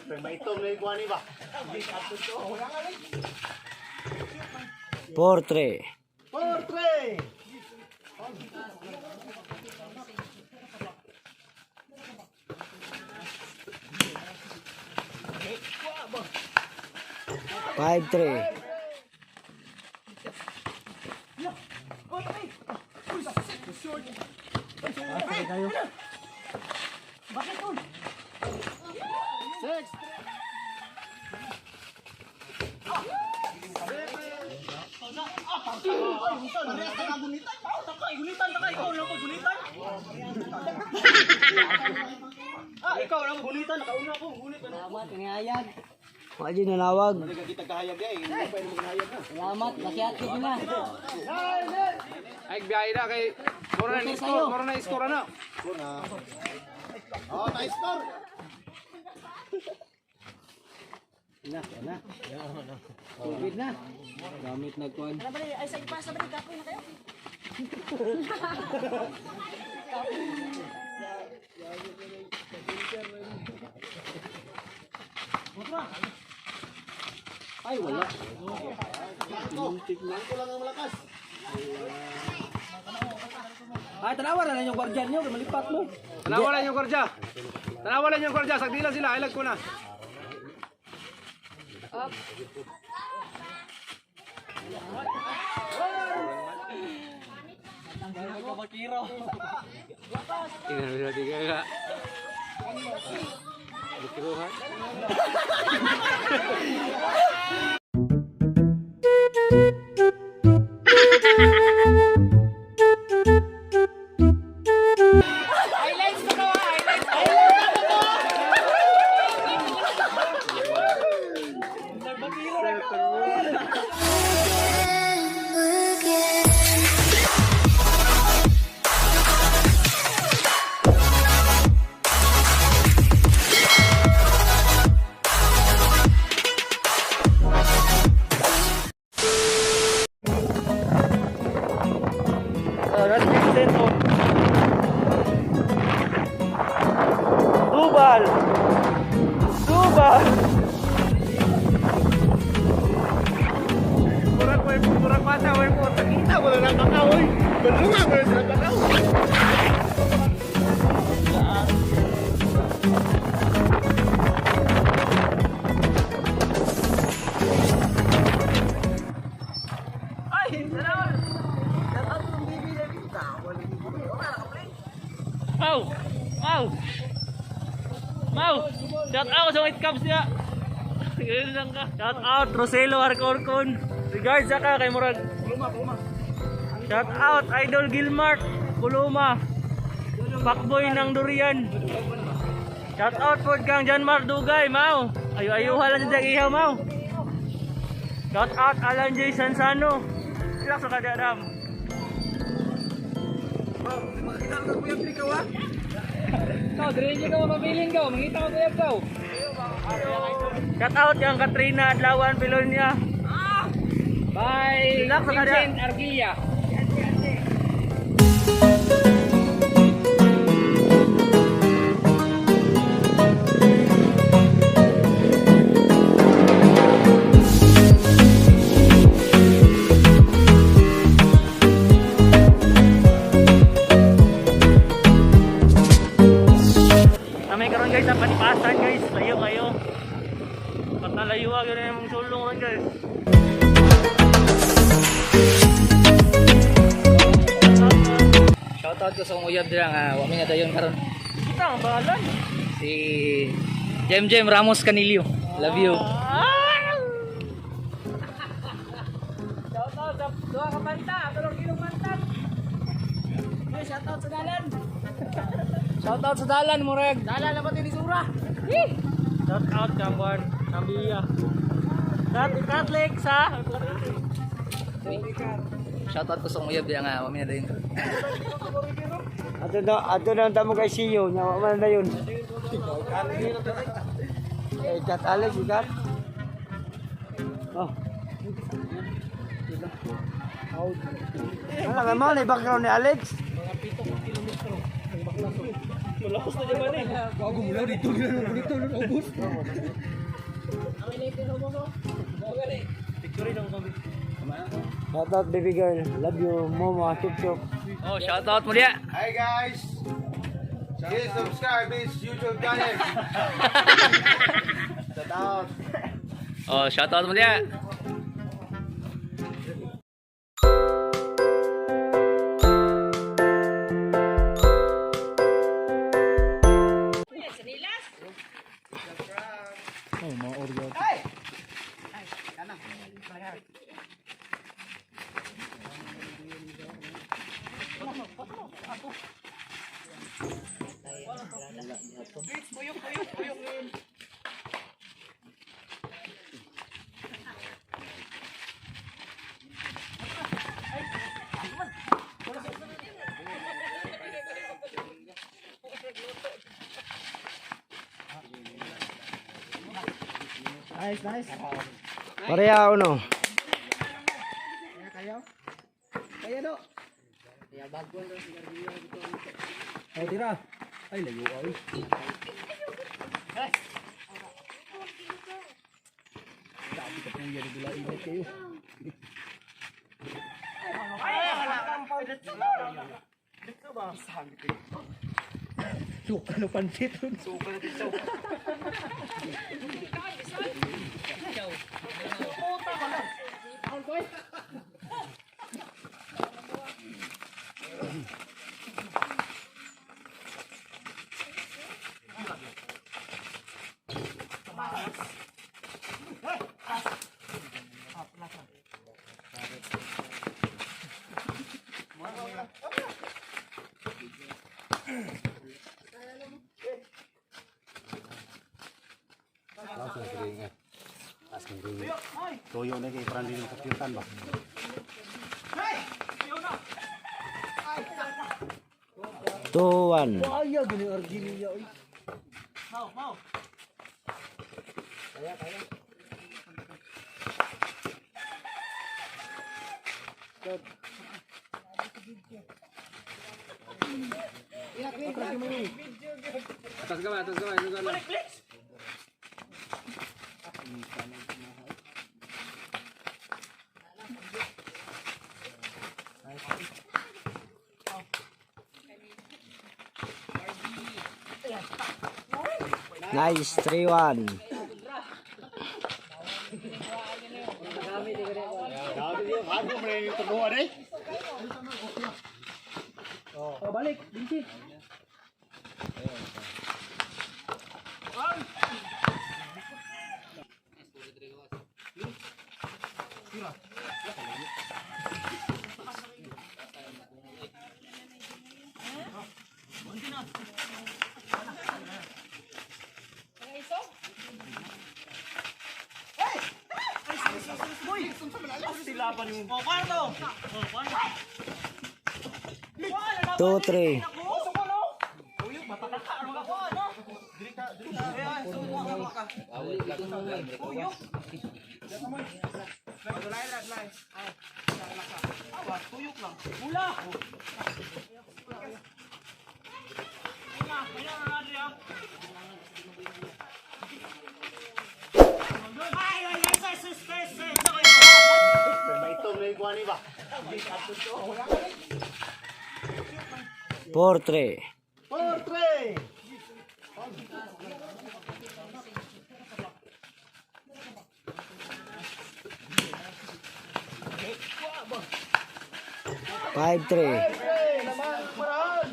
Maitong na ikuha ni ba? 4-3. 4-3! Five, 3. Bakit tol? 6-3! Ikaw lang gunitan, nakauna ako, gunit. Salamat, kaniayan. Wadi nanawag. Kita kahayag eh, hindi pa yung maghayag na. Salamat, masyat ko na. Ay, biyahe na kay Corona score na. Oh, nice score! Covid na. Gamit nagkuhan. Ay, sa ipasa ba kapoy na kayo? Ay, wala. Ko lang ang malakas. Ay, tanawa na lang yung guardian nyo. Malipat mo. Tanawalan yung kordya. Tanawalan yung kordya. Sagdila sila. Ilag ko na. Tingnan mo natin kaya. Bukiruhan. Subal. Subal. Kurang mata. Kita mo na nakakaw. Balunga mo na sila nakakaw. Mau. Shout out sa White Caps niya. Shout out Roselo Arcorcon. Regards ka kay Murag. Shout out Idol Gilmart Kuluma. Pakboy ng Durian. Shout out po kang Janmar Dugay, Mau. Ayu-ayuha lang sa ihaw, Mau. Shout out Alan J. Sansano. Relax sa kadadam. Ikaw, diretso ka mapabiling ka. Mangita ka kuya ka. Shout out yung Katrina Adlawan Pilonia. Bye. Relax sa kadadam. Vincent Arquilla. Kami karon guys sa Panipasan guys, layo kayo. Pag nalayuwa yun na yung sulong ron guys. Shoutout ko sa uyab dira nga wa mi nga dayon karon. Kita ang bahalan. Si Jem Ramos Canilio. Love you. Shoutout sa dua ka banta, tulong kilong mantan. Shoutout sa dalan. Shoutout sa dalan mo reg. Dalan na ba ni Sura? Shoutout Kambuan, Kambiya. Catholic sa Shoutout ko sa uyab dira nga wa mi nga dayon. Ato na ang tamo kay Siyo, nyawa man na yun. Eh, Kat Alex, ikat. Oh. Ano nga mo, na background ni Alex? Malakas na naman eh. Bago mula dito ubus. Ang initin mo mo. Victory lang kami. Shout out baby girl. Love you. Momo. Chup chup. Oh, shout out mo dia. Hi guys! Please subscribe this YouTube channel. Shout out. Oh, shout out mo dia. Nice. Pareha uno. Kaya do. Ay tira. Ay layo ay. Suka no pansit. Toyo na kay parang din kapitan ba? 2-1. Ayaw gini Argilia oy. Atas gamay. Nice 3-1. Bago mo rin yung tunuan eh. Oh, balik. Binti. Sila pa yung... Oh, kwarto! Oh, kwarto! 2-3. May itong na ikuha ni ba? 4-3. 4-3! Five three. Naman paraan!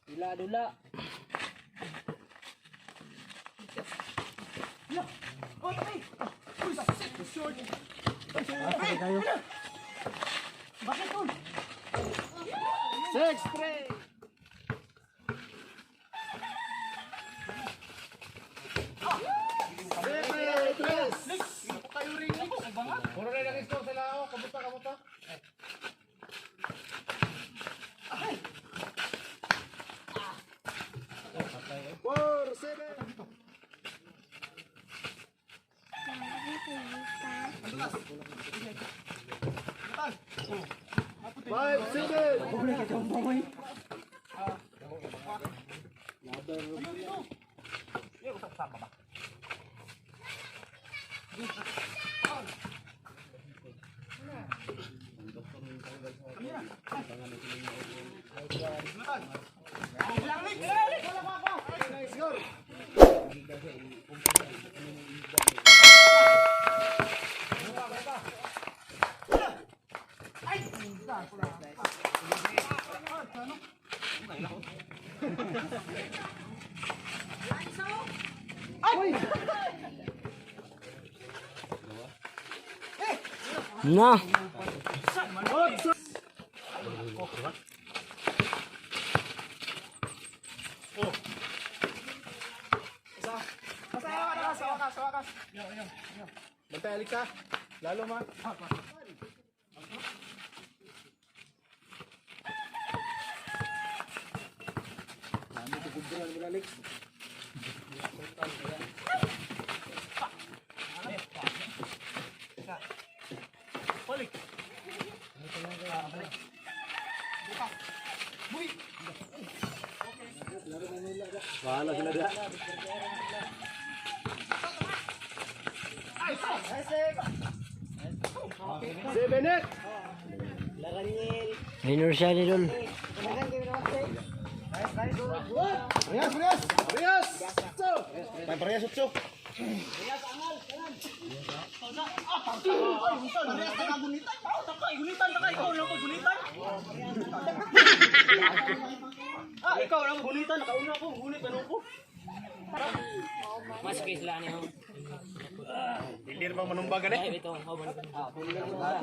Dula-dula. Puro na lang score sila ako. Kamusta? Na. Bantay, alik ka. Lalo man. Bahala sila dia. Sebenet. Minor siya ni Dol. Rias. So. May parehas utso. Mas kisla niyo. Hindi na bang manumbag ka Ito, oh, balik.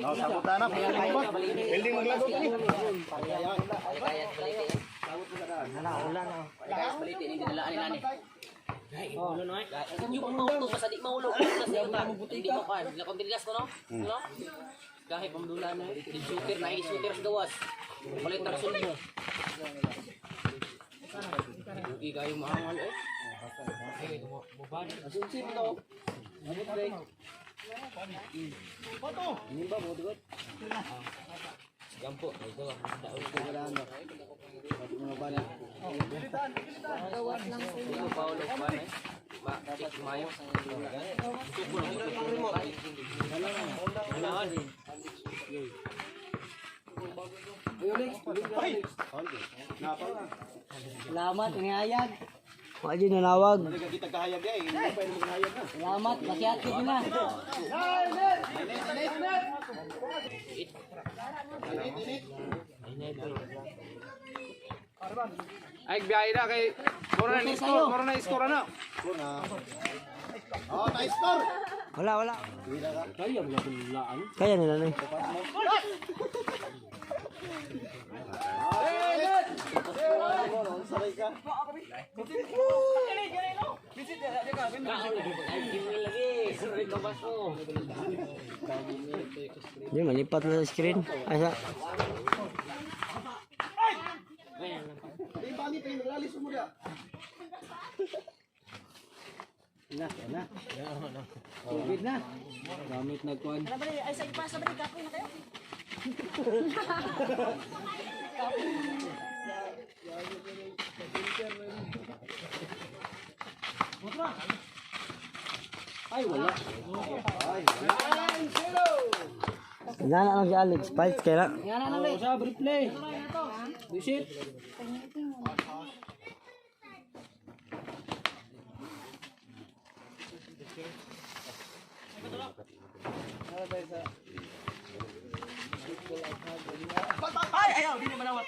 No, sabutan na. Building maglago ni. Lakas balik ini dilaan nila ni. Oh, ano na? Yung maulo pa sa di maulo sa iba. Hindi mo kan. Lakon dilas ko no? No? Kahit pamdulan na, di shooter na i-shooter sa gawas. Balik tra sulmo. Hindi kayo maangal eh. Asunsin mo to. Abot break. Ini ba mo dugot? Gampo, ito. Daon ko wala na. Mga bala. Ito Paulo pa eh. Ba, dapat mayo. Salamat, inihayag. Wala nanawag. Kita kahayag eh. Hindi pa yung maghayag na. Salamat, masyati ko na. Ay, biyahe na kay Moro na score na. Oh, na-score. Wala. Kaya nila na eh. Hindi, malipat na sa screen. Asa? Covid na. Gamit nagkuhan. Ay, wala. Nana lang si Alex. Fight kaya na. Yan na lang. Sa replay. Visit. Ay, ayaw, di manawat.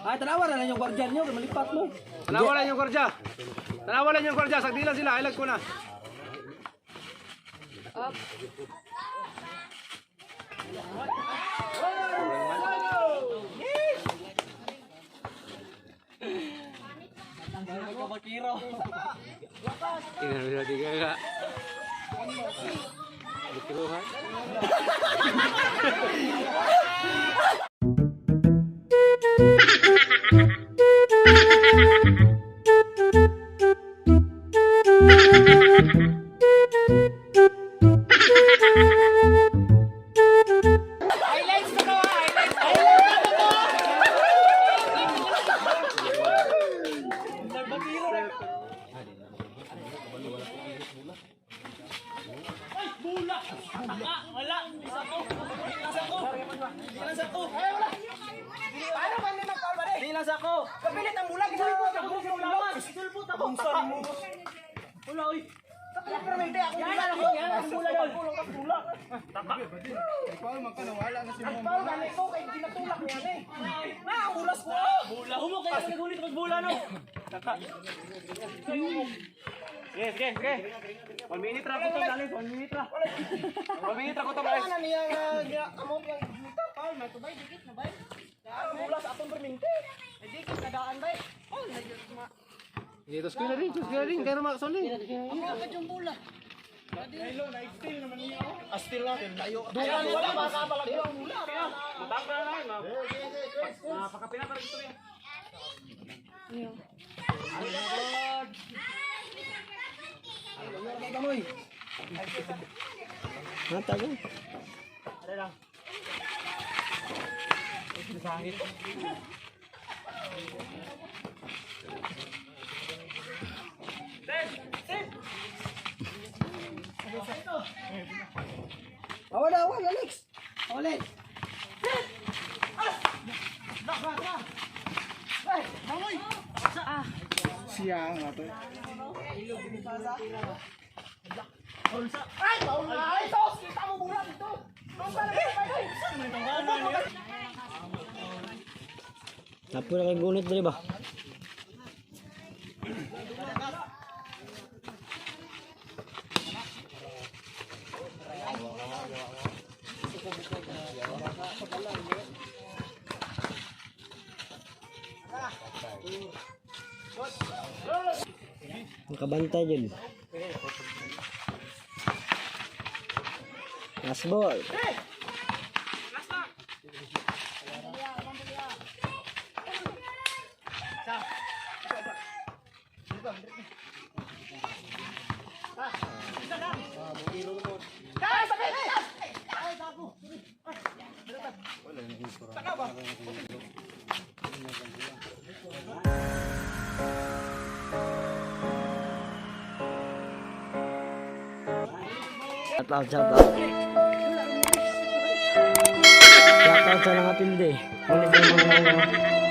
Ay, tanawa na lang yung guardian nyo, malipat mo. Tanawalan yung kwardiya. Tanawalan yung kwardiya. Sagdila sila. Ilag ko na. Sige. 1 minute ra ko to galing. 1 minute ra. 1 minute ra ko to guys. Ano niya among yang juta pa na to bay dikit na bay. Mula sa atong perminti. Dikit kadaan bay. Oh, na dito school rin kaya makasuli. Ang ka yung bula. Hello, na-steal naman niya. Steal natin, layo. Dukan wala makabalag yung bula. Matangka na lang. Pakapina pa rin ito yan. Natago. Awal, Alex. Ulit. Siya nga to. Napo na kay gunit dali ba? Nakabantay dyan. Last ball. Shout out. Shout out sa mga pilde. Ulit ang mga